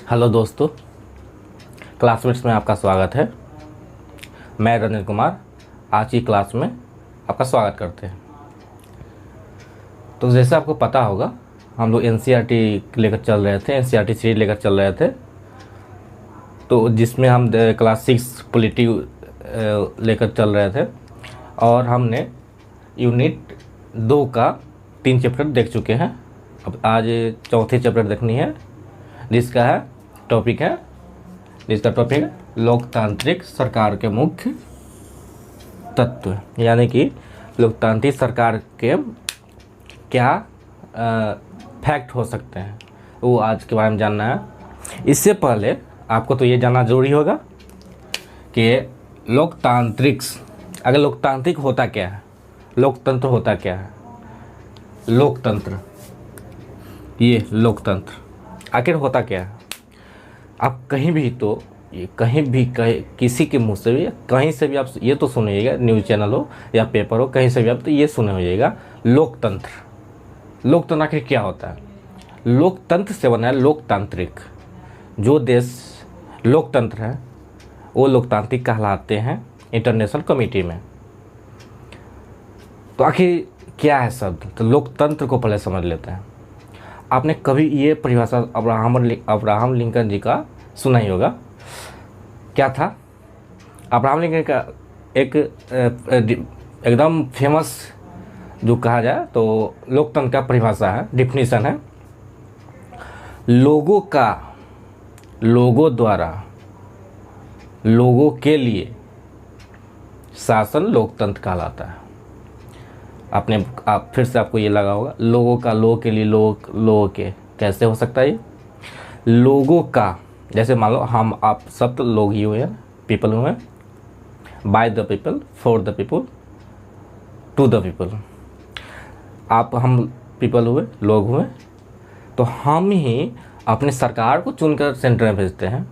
Hello दोस्तों, classmates में आपका स्वागत है। मैं रंजन कुमार आज की क्लास में आपका स्वागत करते हैं। तो जैसे आपको पता होगा, हम लोग एनसीईआरटी लेकर चल रहे थे, एनसीईआरटी सीरीज लेकर चल रहे थे। तो जिसमें हम क्लास 6 पॉलिटी लेकर चल रहे थे और हमने यूनिट 2 का 3 चैप्टर देख चुके हैं। अब आज चौथे चैप्टर देखनी है, जिसका टॉपिक है लोकतांत्रिक सरकार के मुख्य तत्व, यानी कि लोकतांत्रिक सरकार के क्या फैक्ट हो सकते हैं, वो आज के बारे में जानना है। इससे पहले आपको तो ये जानना जरूरी होगा कि अगर लोकतांत्रिक होता क्या है, लोकतंत्र होता क्या है। लोकतंत्र, ये लोकतंत्र आखिर होता क्या है। आप कहीं भी किसी के मुंह से भी, कहीं से भी आप ये तो सुनिएगा, न्यूज़ चैनल हो या पेपर हो, कहीं से भी आप तो ये सुने होइएगा लोकतंत्र आखिर क्या होता है। लोकतंत्र से बना है लोकतांत्रिक। जो देश लोकतंत्र है वो लोकतांत्रिक कहलाते हैं इंटरनेशनल कमेटी में। तो आखिर क्या है शब्द, तो लोकतंत्र को पहले समझ लेते हैं। आपने कभी ये परिभाषा अब्राहम लिंकन जी का सुना ही होगा। क्या था अब्राहम लिंकन का एक एकदम फेमस जो कहा जाए तो लोकतंत्र का परिभाषा है, डिफिनीशन है, लोगों द्वारा लोगों के लिए शासन लोकतंत्र कहलाता है। आप फिर से आपको ये लगा होगा, लोगों का, लोगों के लिए, लोगों के कैसे हो सकता है ये। लोगों का, जैसे मान लो हम आप सब तो लोग ही हुए हैं, पीपल हुए, by the people, for the people, to the people. हम पीपल हुए, लोग हुए। तो हम ही अपने सरकार को चुनकर सेंटर में भेजते हैं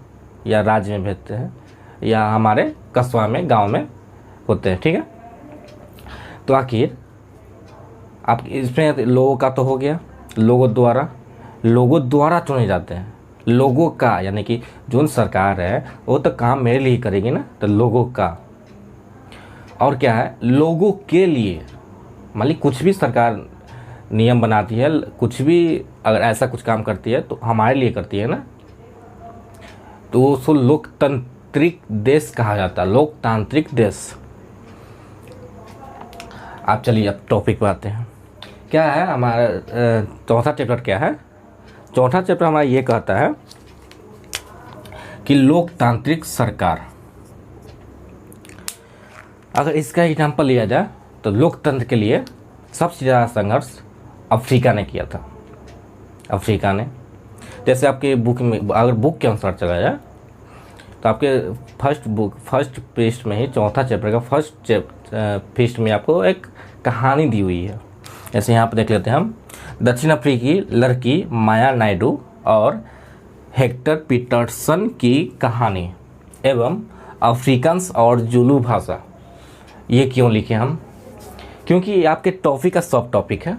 या राज्य में भेजते हैं या हमारे कस्बा में, गांव में होते हैं, ठीक है। तो आखिर आप इसमें लोगों का तो हो गया, लोगों द्वारा चुने जाते हैं। लोगों का यानी कि जो सरकार है वो तो काम मेरे लिए ही करेगी ना, तो लोगों का। और क्या है, लोगों के लिए, मान ली कुछ भी सरकार नियम बनाती है, कुछ भी अगर ऐसा कुछ काम करती है तो हमारे लिए करती है ना, तो उसको लोकतांत्रिक देश कहा जाता है, लोकतांत्रिक देश। आप चलिए अब टॉपिक पे आते हैं। क्या है हमारा चौथा चैप्टर, क्या है चौथा चैप्टर हमारा ये कहता है कि लोकतांत्रिक सरकार। अगर इसका एग्जाम्पल लिया जाए तो लोकतंत्र के लिए सबसे ज़्यादा संघर्ष अफ्रीका ने किया था। अफ्रीका ने, जैसे आपके बुक में, अगर बुक के अनुसार चला जाए तो आपके फर्स्ट पृष्ठ में ही, चौथा चैप्टर का फर्स्ट पृष्ठ में आपको एक कहानी दी हुई है। जैसे यहाँ पर देख लेते हैं हम, दक्षिण अफ्रीकी लड़की माया नायडू और हेक्टर पीटरसन की कहानी एवं अफ्रीकन्स और जुलू भाषा। ये क्यों लिखे हम, क्योंकि ये आपके टॉपिक का सब टॉपिक है,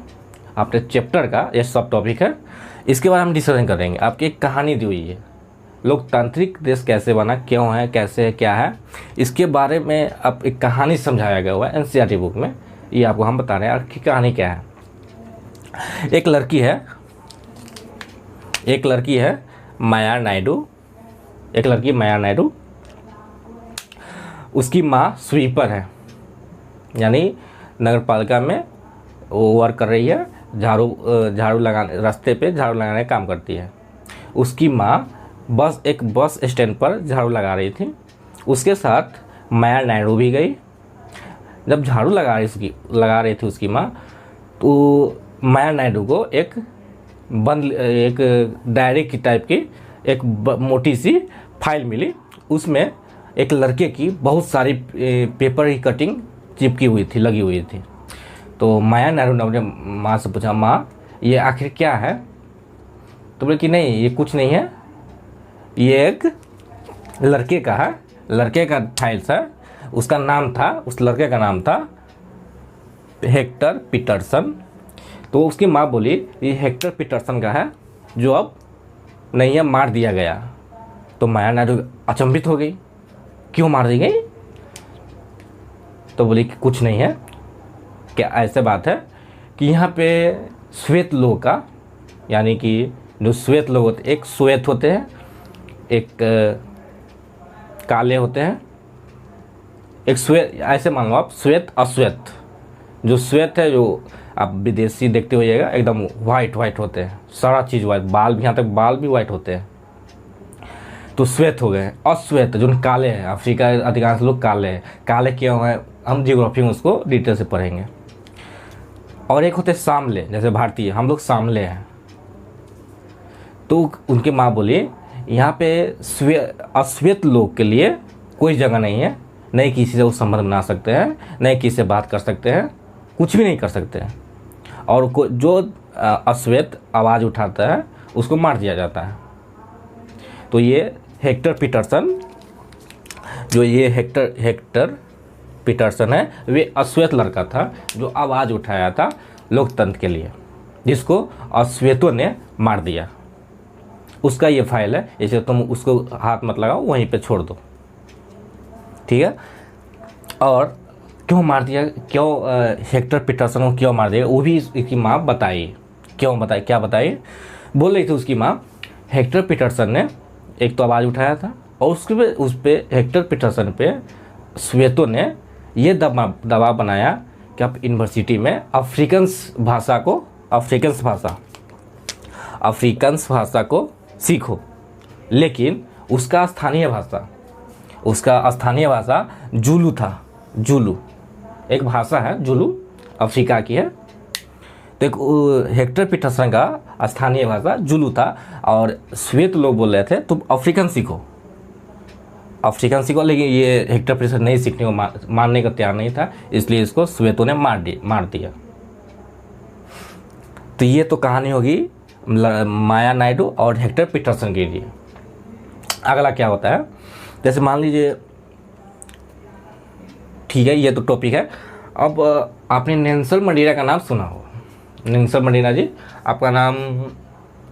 आपके चैप्टर का ये सब टॉपिक है। इसके बाद हम डिस्कशन करेंगे। आपकी एक कहानी दी हुई है, लोकतांत्रिक देश कैसे बना, क्यों है, कैसे है, क्या है, इसके बारे में अब एक कहानी समझाया गया हुआ है एनसीईआरटी बुक में। ये आपको हम बता रहे हैं कि कहानी क्या है। एक लड़की है माया नायडू। उसकी माँ स्वीपर है, यानी नगर पालिका में वो वर्क कर रही है, झाड़ू लगाने, रास्ते पे झाड़ू लगाने का काम करती है। उसकी माँ एक बस स्टैंड पर झाड़ू लगा रही थी। उसके साथ माया नायडू भी गई। जब झाड़ू लगा रही थी उसकी माँ, तो माया नायडू को एक डायरी की टाइप की एक मोटी सी फाइल मिली। उसमें एक लड़के की बहुत सारी पेपर की कटिंग लगी हुई थी। तो माया नायडू ने अपने माँ से पूछा, माँ ये आखिर क्या है। तो बोले कि नहीं, ये कुछ नहीं है, ये एक लड़के का है, लड़के का फाइल्स है। उस लड़के का नाम था हेक्टर पीटरसन। तो उसकी माँ बोली ये हेक्टर पीटरसन का है, जो अब नहीं है, मार दिया गया। तो माया नायडू अचंभित हो गई, क्यों मार दी गई? तो बोली कि कुछ नहीं है, क्या ऐसे बात है कि यहाँ पे श्वेत लोग का, यानी कि जो श्वेत लोग होते, एक श्वेत होते हैं, एक काले होते हैं, एक श्वेत, ऐसे मान लो आप श्वेत अश्वेत। जो श्वेत है, जो आप विदेशी देखते होइएगा, एकदम वाइट वाइट होते हैं, सारा चीज़ वाइट, बाल भी, यहाँ तक बाल भी वाइट होते हैं, तो श्वेत हो गए। अश्वेत जो काले हैं, अफ्रीका अधिकांश लोग काले हैं। काले क्यों हैं, हम जियोग्राफी में उसको डिटेल से पढ़ेंगे। और एक होते सांवले, जैसे भारतीय हम लोग सांवले हैं। तो उनकी माँ बोली यहाँ पे अश्वेत लोग के लिए कोई जगह नहीं है, नहीं किसी से वो संबंध बना सकते हैं, नहीं किसी से बात कर सकते हैं, कुछ भी नहीं कर सकते हैं। और जो अश्वेत आवाज़ उठाता है उसको मार दिया जाता है। तो ये हेक्टर पीटरसन, जो ये हेक्टर पीटरसन है, वे अश्वेत लड़का था जो आवाज़ उठाया था लोकतंत्र के लिए, जिसको अश्वेतों ने मार दिया। उसका ये फाइल है, इसे तुम उसको हाथ मत लगाओ, वहीं पे छोड़ दो, ठीक है। और क्यों मार दिया, क्यों हेक्टर पीटरसन को क्यों मार दिया, वो भी इसकी माँ बताई। क्यों बताई, क्या बताई? बोल रही थी उसकी माँ, हेक्टर पीटरसन ने एक तो आवाज़ उठाया था, और उस पर हेक्टर पीटरसन पे श्वेतों ने ये दबाव बनाया कि आप यूनिवर्सिटी में अफ्रीकन्स भाषा को सीखो। लेकिन उसका स्थानीय भाषा जुलू था। जुलू एक भाषा है, जुलू अफ्रीका की है। तो एक हेक्टर पीटरसन का स्थानीय भाषा जुलू था, और श्वेत लोग बोल रहे थे तुम अफ्रीकन सीखो। लेकिन ये हेक्टर पीटरसन नहीं सीखने को मानने का तैयार नहीं था, इसलिए इसको श्वेतों ने मार दिया। तो ये तो कहानी होगी माया नायडू और हेक्टर पीटरसन के लिए। अगला क्या होता है, जैसे मान लीजिए, ठीक है, ये तो टॉपिक है। अब आपने नेल्सन मंडेला का नाम सुना हो। नेल्सन मंडेला जी, आपका नाम,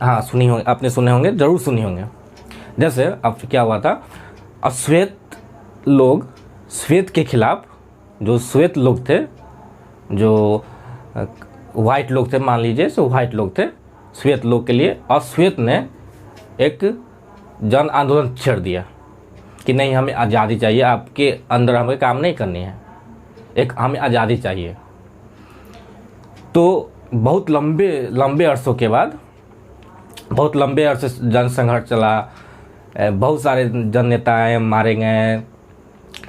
हाँ आपने सुने होंगे, ज़रूर सुने होंगे। जैसे अब क्या हुआ था, अश्वेत लोग श्वेत के खिलाफ, जो श्वेत लोग थे, जो वाइट लोग थे, मान लीजिए सो वाइट लोग थे, श्वेत लोग के लिए अश्वेत ने एक जन आंदोलन छेड़ दिया कि नहीं, हमें आज़ादी चाहिए, आपके अंदर हमें काम नहीं करनी है, एक हमें आज़ादी चाहिए। तो बहुत लंबे अरसों के बाद, बहुत लंबे अरसे जन संघर्ष चला, बहुत सारे जन नेताएँ मारे गए।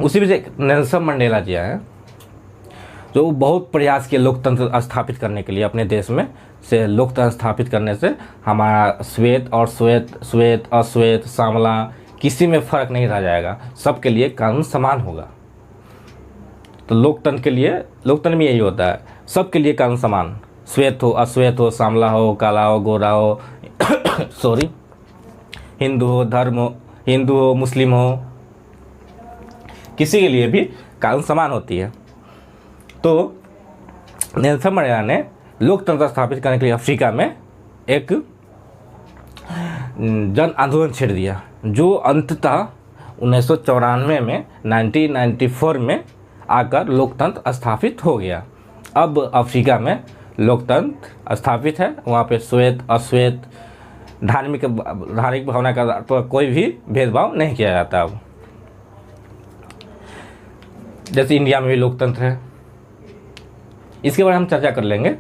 उसी में से नेल्सन मंडेला जी हैं, जो बहुत प्रयास किए लोकतंत्र स्थापित करने के लिए अपने देश में से। लोकतंत्र स्थापित करने से हमारा श्वेत और श्वेत अश्वेत सांवला किसी में फ़र्क नहीं रह जाएगा, सबके लिए कानून समान होगा। तो लोकतंत्र में यही होता है, सबके लिए कानून समान, श्वेत हो अश्वेत हो, सांवला हो काला हो गोरा हो सॉरी, हिंदू हो मुस्लिम हो, किसी के लिए भी कानून समान होती है। तो नेल्सन मंडेला ने लोकतंत्र स्थापित करने के लिए अफ्रीका में एक जन आंदोलन छेड़ दिया, जो अंततः 1994 में 1994 में आकर लोकतंत्र स्थापित हो गया। अब अफ्रीका में लोकतंत्र स्थापित है, वहाँ पे श्वेत अश्वेत धार्मिक भावना का आधार पर कोई भी भेदभाव नहीं किया जाता। अब जैसे इंडिया में भी लोकतंत्र है, इसके बारे में हम चर्चा कर लेंगे।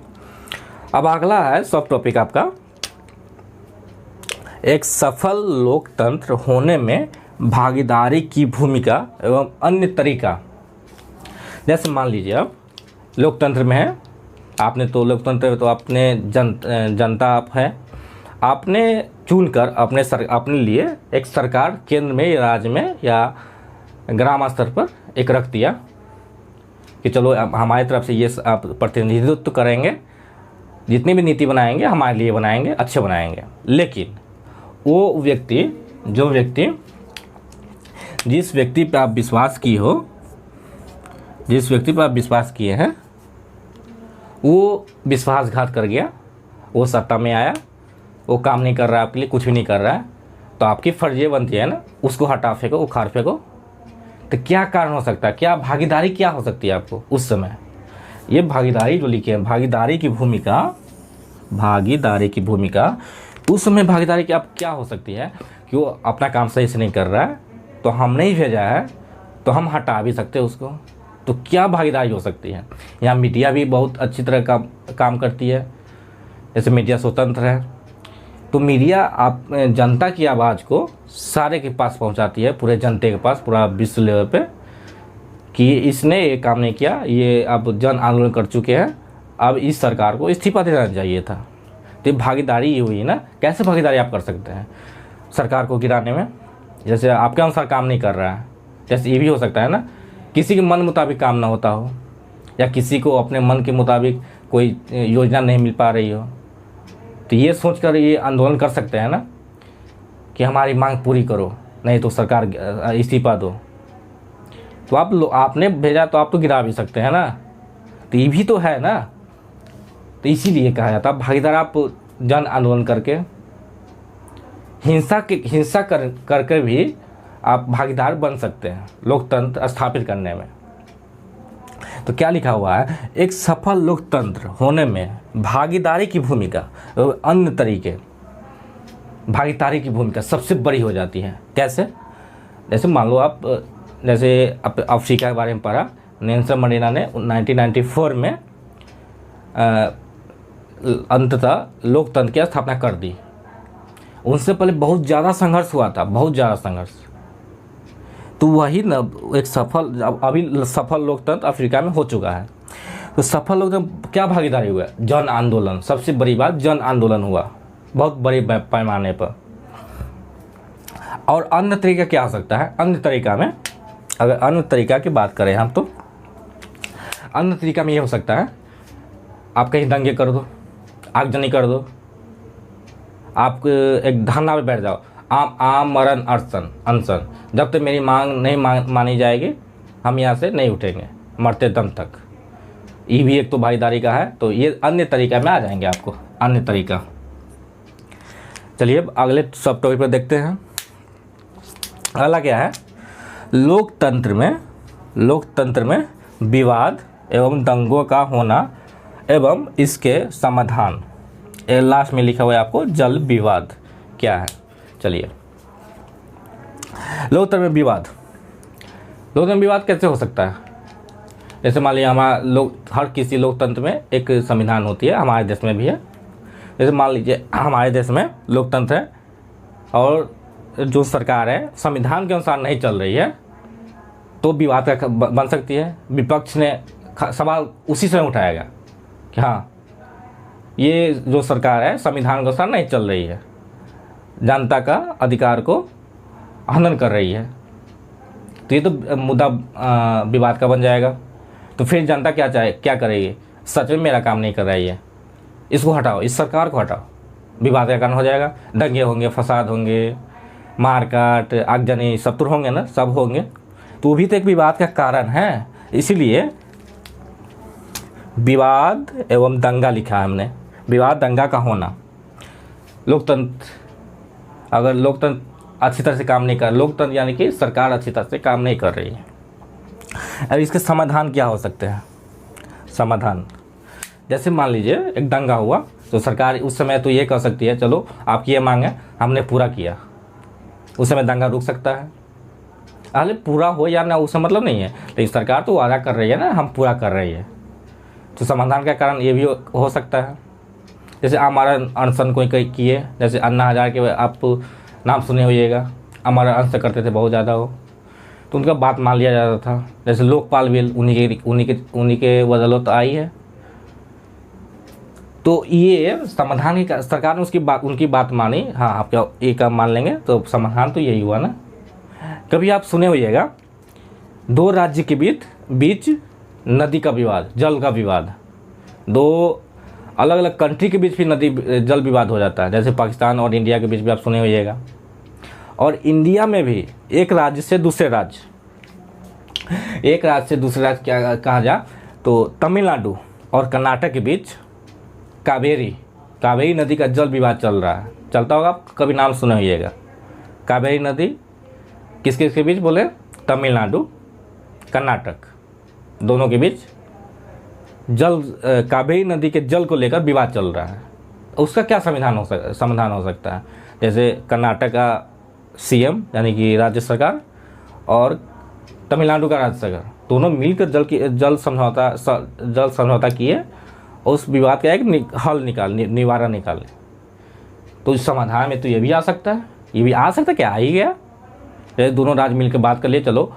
अब अगला है सब टॉपिक आपका, एक सफल लोकतंत्र होने में भागीदारी की भूमिका एवं अन्य तरीका। जैसे मान लीजिए अब लोकतंत्र में है, आपने तो लोकतंत्र तो अपने जनता आप है, आपने चुनकर अपने लिए एक सरकार केंद्र में या राज्य में या ग्राम स्तर पर एक रख दिया कि चलो हमारी तरफ से ये आप प्रतिनिधित्व करेंगे, जितनी भी नीति बनाएंगे हमारे लिए बनाएंगे, अच्छे बनाएंगे। लेकिन वो व्यक्ति, जो व्यक्ति जिस व्यक्ति पे आप विश्वास किए हो, जिस व्यक्ति पर आप विश्वास किए हैं, वो विश्वासघात कर गया, वो सत्ता में आया, वो काम नहीं कर रहा है आपके लिए, कुछ भी नहीं कर रहा है, तो आपकी फर्ज ये बनती है ना उसको हटा फेंको, उखाड़ फेंको। तो क्या कारण हो सकता है, क्या भागीदारी क्या हो सकती है आपको उस समय? ये भागीदारी जो लिखे हैं, भागीदारी की भूमिका उस समय भागीदारी की आप क्या हो सकती है कि वो अपना काम सही से नहीं कर रहा है, तो हमने ही भेजा है तो हम हटा भी सकते हैं उसको। तो क्या भागीदारी हो सकती है? यहाँ मीडिया भी बहुत अच्छी तरह का काम करती है, जैसे मीडिया स्वतंत्र है, तो मीडिया आप जनता की आवाज़ को सारे के पास पहुंचाती है, पूरे जनते के पास, पूरा विश्व लेवल पे, कि इसने ये काम नहीं किया, ये अब जन आंदोलन कर चुके हैं, अब इस सरकार को इस्तीफा दे देना चाहिए था। तो भागीदारी ये हुई ना। कैसे भागीदारी आप कर सकते हैं सरकार को गिराने में? जैसे आपके अनुसार काम नहीं कर रहा है, जैसे ये भी हो सकता है ना किसी के मन मुताबिक काम ना होता हो, या किसी को अपने मन के मुताबिक कोई योजना नहीं मिल पा रही हो, तो ये सोचकर ये आंदोलन कर सकते हैं ना कि हमारी मांग पूरी करो, नहीं तो सरकार इस्तीफा दो। तो आपने भेजा तो आप तो गिरा भी सकते हैं ना। तो ये भी तो है ना। तो इसीलिए कहा जाता है भागीदार आप जन आंदोलन करके, हिंसा करके भी आप भागीदार बन सकते हैं लोकतंत्र स्थापित करने में। तो क्या लिखा हुआ है, एक सफल लोकतंत्र होने में भागीदारी की भूमिका अन्य तरीके, भागीदारी की भूमिका सबसे बड़ी हो जाती है। कैसे? जैसे मान लो आप जैसे अफ्रीका के बारे में पढ़ा, नेल्सन मंडेला ने 1994 में अंततः लोकतंत्र की स्थापना कर दी। उनसे पहले बहुत ज़्यादा संघर्ष हुआ था, बहुत ज़्यादा संघर्ष। तो वही न एक अभी सफल लोकतंत्र अफ्रीका में हो चुका है। तो सफल लोकतंत्र क्या भागीदारी हुआ? जन आंदोलन, सबसे बड़ी बात जन आंदोलन हुआ बहुत बड़े पैमाने पर। और अन्य तरीका क्या हो सकता है? अन्य तरीका में, अगर अन्य तरीका की बात करें हम, तो अन्य तरीका में ये हो सकता है आप कहीं दंगे कर दो, आगजनी कर दो, आप एक धरना पे बैठ जाओ, आमरण अनशन, जब तक मेरी मांग नहीं मानी जाएगी हम यहाँ से नहीं उठेंगे मरते दम तक। ये भी एक तो भागीदारी का है। तो ये अन्य तरीका में आ जाएंगे आपको, अन्य तरीका। चलिए अगले सब टॉपिक पर देखते हैं। अगला क्या है? लोकतंत्र में विवाद एवं दंगों का होना एवं इसके समाधान। लास्ट में लिखा हुआ है आपको जल विवाद क्या है। चलिए, लोकतंत्र में विवाद कैसे हो सकता है? जैसे मान लीजिए हर किसी लोकतंत्र में एक संविधान होती है, हमारे देश में भी है। जैसे मान लीजिए हमारे देश में लोकतंत्र है और जो सरकार है संविधान के अनुसार नहीं चल रही है, तो विवाद का बन सकती है। विपक्ष ने सवाल उसी समय उठाएगा कि हाँ, ये जो सरकार है संविधान के अनुसार नहीं चल रही है, जनता का अधिकार को हनन कर रही है। तो ये तो मुद्दा विवाद का बन जाएगा। तो फिर जनता क्या करेगी? सच में मेरा काम नहीं कर रही है, इसको हटाओ, इस सरकार को हटाओ, विवाद का कारण हो जाएगा। दंगे होंगे, फसाद होंगे, मारकाट, आगजनी सब तो होंगे ना, सब होंगे। तो वो भी तो एक विवाद का कारण है। इसीलिए विवाद एवं दंगा लिखा है हमने, विवाद दंगा का होना। अगर लोकतंत्र अच्छी तरह से काम नहीं कर, लोकतंत्र यानी कि सरकार अच्छी तरह से काम नहीं कर रही है। अब इसके समाधान क्या हो सकते हैं? समाधान जैसे मान लीजिए एक दंगा हुआ, तो सरकार उस समय तो ये कह सकती है चलो आपकी ये मांग है हमने पूरा किया, उस समय दंगा रुक सकता है। अरे पूरा हो या ना उससे मतलब नहीं है, लेकिन सरकार तो वादा कर रही है ना, हम पूरा कर रही है। तो समाधान का कारण ये भी हो सकता है। जैसे आमरण अनशन कोई किए, जैसे अन्ना हजारे के आप नाम सुने होइएगा, आमरण अनशन करते थे बहुत ज़्यादा हो, तो उनका बात मान लिया जाता था। जैसे लोकपाल बिल उन्हीं के बदौलत आई है। तो ये समाधान की सरकार ने उनकी बात मानी, हाँ आपका एक मान लेंगे, तो समाधान तो यही हुआ ना। कभी आप सुने होइएगा दो राज्य के बीच नदी का विवाद, जल का विवाद, दो अलग अलग कंट्री के बीच भी जल विवाद हो जाता है। जैसे पाकिस्तान और इंडिया के बीच भी आप सुने होइएगा। और इंडिया में भी एक राज्य से दूसरे राज्य क्या कहा जा, तो तमिलनाडु और कर्नाटक के बीच कावेरी नदी का जल विवाद चल रहा है। चलता होगा, आप कभी नाम सुने होइएगा। कावेरी नदी किसके किसके बीच बोले? तमिलनाडु कर्नाटक दोनों के बीच जल, कावेरी नदी के जल को लेकर विवाद चल रहा है। उसका क्या समाधान हो सकता है? जैसे कर्नाटक का सीएम यानी कि राज्य सरकार और तमिलनाडु का राज्य सरकार दोनों मिलकर जल समझौता किए, उस विवाद का एक हल निवारण निकाले। तो इस समाधान में तो ये भी आ सकता है, ये भी आ सकता है, क्या आ ही गया। जैसे दोनों राज्य मिलकर बात कर लिए, चलो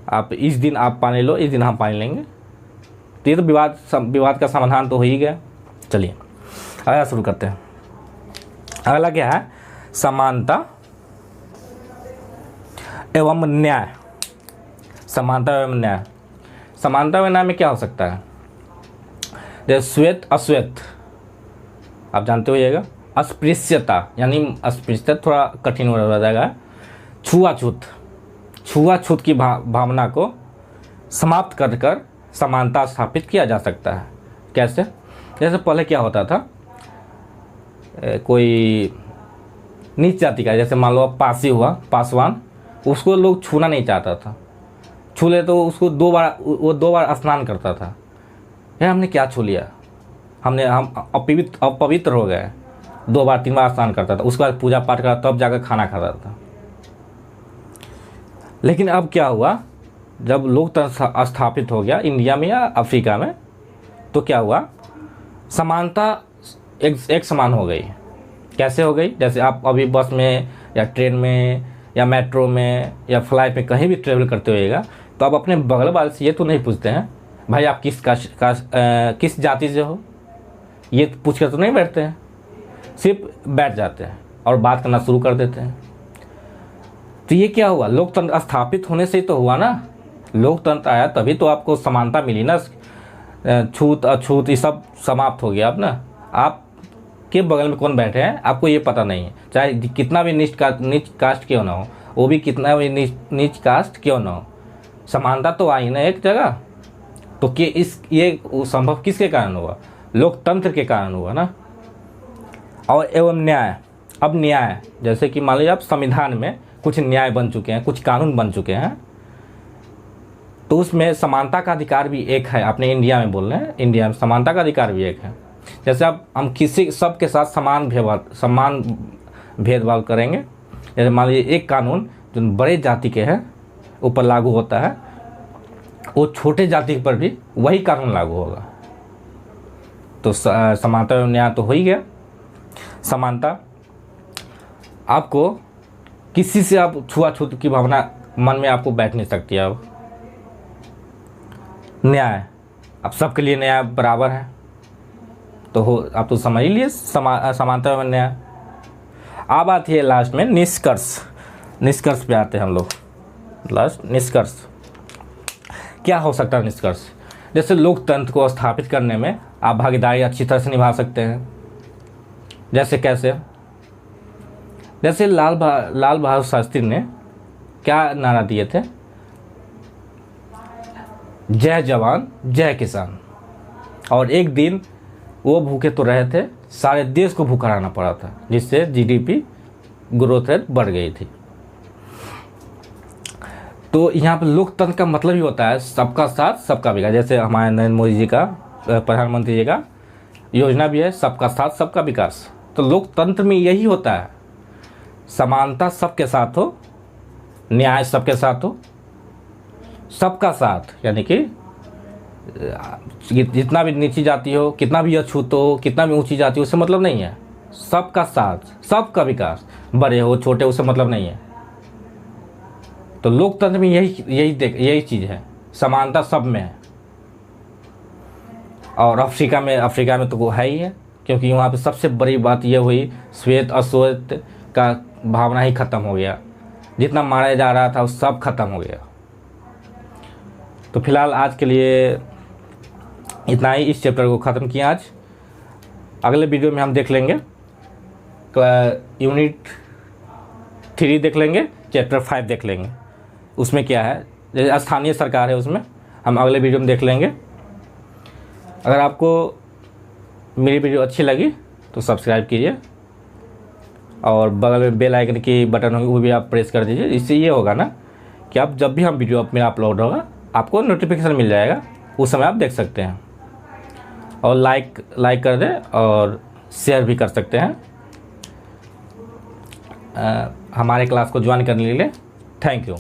आप इस दिन आप पानी लो, इस दिन हम पानी लेंगे, तो ये तो विवाद का समाधान तो हो ही गया। चलिए अगला शुरू करते हैं। अगला क्या है? समानता एवं न्याय। समानता एवं न्याय। समानता एवं न्याय में क्या हो सकता है? जैसे श्वेत अश्वेत, आप जानते होइएगा। अस्पृश्यता यानी अस्पृश्यता थोड़ा कठिन हो जाएगा। छुआछूत की भावना को समाप्त कर समानता स्थापित किया जा सकता है। कैसे? जैसे पहले क्या होता था, कोई नीच जाति का, जैसे मान लो पासी हुआ, पासवान, उसको लोग छूना नहीं चाहता था। छू ले तो उसको वो दो बार स्नान करता था। यार हमने क्या छू लिया, हम अपवित्र हो गए। 2 बार 3 बार स्नान करता था, उसके बाद पूजा पाठ करा, तब जाकर खाना खाता था। लेकिन अब क्या हुआ, जब लोकतंत्र स्थापित हो गया इंडिया में या अफ्रीका में, तो क्या हुआ, समानता एक समान हो गई। कैसे हो गई? जैसे आप अभी बस में या ट्रेन में या मेट्रो में या फ्लाइट में कहीं भी ट्रेवल करते होइएगा, तो आप अपने बगल वाले से ये तो नहीं पूछते हैं भाई आप किस जाति से हो, ये पूछ कर तो नहीं बैठते हैं, सिर्फ बैठ जाते हैं और बात करना शुरू कर देते हैं। तो ये क्या हुआ? लोकतंत्र स्थापित होने से ही तो हुआ ना। लोकतंत्र आया तभी तो आपको समानता मिली ना। छूत अछूत ये सब समाप्त हो गया। अब ना आप के बगल में कौन बैठे हैं आपको ये पता नहीं है, चाहे कितना भी नीच कास्ट क्यों ना हो, वो भी कितना भी नीच कास्ट क्यों ना हो, समानता तो आई ना एक जगह। तो ये संभव किसके कारण हुआ? लोकतंत्र के कारण हुआ ना। और एवं न्याय। अब न्याय, जैसे कि मान लीजिए आप संविधान में कुछ न्याय बन चुके हैं, कुछ कानून बन चुके हैं, तो उसमें समानता का अधिकार भी एक है। अपने इंडिया में बोल रहे हैं, इंडिया में समानता का अधिकार भी एक है। जैसे अब हम किसी सबके साथ समान भेदभाव करेंगे। जैसे मान लीजिए एक कानून जो बड़े जाति के हैं ऊपर लागू होता है, वो छोटे जाति पर भी वही कानून लागू होगा। तो समानता एवं न्याय तो हो ही गया। समानता, आपको किसी से आप छुआछूत की भावना मन में आपको बैठ नहीं सकती। अब न्याय, अब सबके लिए न्याय बराबर है, तो हो, आप तो समझ ही लिए समानता एवं न्याय। अब आती है लास्ट में निष्कर्ष पे आते हैं हम लोग। लास्ट निष्कर्ष क्या हो सकता है? निष्कर्ष जैसे लोकतंत्र को स्थापित करने में आप भागीदारी अच्छी तरह से निभा सकते हैं। जैसे कैसे? जैसे लाल बहादुर शास्त्री ने क्या नारा दिए थे? जय जवान जय किसान। और एक दिन वो भूखे तो रहे थे, सारे देश को भूखा रहना पड़ा था, जिससे जीडीपी ग्रोथ रेट बढ़ गई थी। तो यहाँ पर लोकतंत्र का मतलब ही होता है सबका साथ सबका विकास। जैसे हमारे नरेंद्र मोदी जी का, प्रधानमंत्री जी का योजना भी है सबका साथ सबका विकास। तो लोकतंत्र में यही होता है, समानता सबके साथ हो, न्याय सबके साथ हो, सबका साथ यानी कि जितना भी नीची जाति हो, कितना भी अछूत हो, कितना भी ऊंची जाति हो, उससे मतलब नहीं है। सबका साथ सबका विकास, बड़े हो छोटे, उससे मतलब नहीं है। तो लोकतंत्र में यही चीज़ है, समानता सब में है। और अफ्रीका में तो वो है ही है, क्योंकि वहाँ पे सबसे बड़ी बात ये हुई, श्वेत अश्वेत का भावना ही ख़त्म हो गया। जितना मारा जा रहा था वो सब खत्म हो गया। तो फिलहाल आज के लिए इतना ही, इस चैप्टर को ख़त्म किया आज। अगले वीडियो में हम देख लेंगे यूनिट 3 देख लेंगे, चैप्टर 5 देख लेंगे, उसमें क्या है, जैसे स्थानीय सरकार है उसमें हम अगले वीडियो में देख लेंगे। अगर आपको मेरी वीडियो अच्छी लगी तो सब्सक्राइब कीजिए और बगल में बेल आइकन की बटन होगी वो भी आप प्रेस कर दीजिए। इससे ये होगा ना कि आप जब भी हम वीडियो मेरा अपलोड होगा आपको नोटिफिकेशन मिल जाएगा, उस समय आप देख सकते हैं। और लाइक कर दें और शेयर भी कर सकते हैं। हमारे क्लास को ज्वाइन करने के लिए थैंक यू।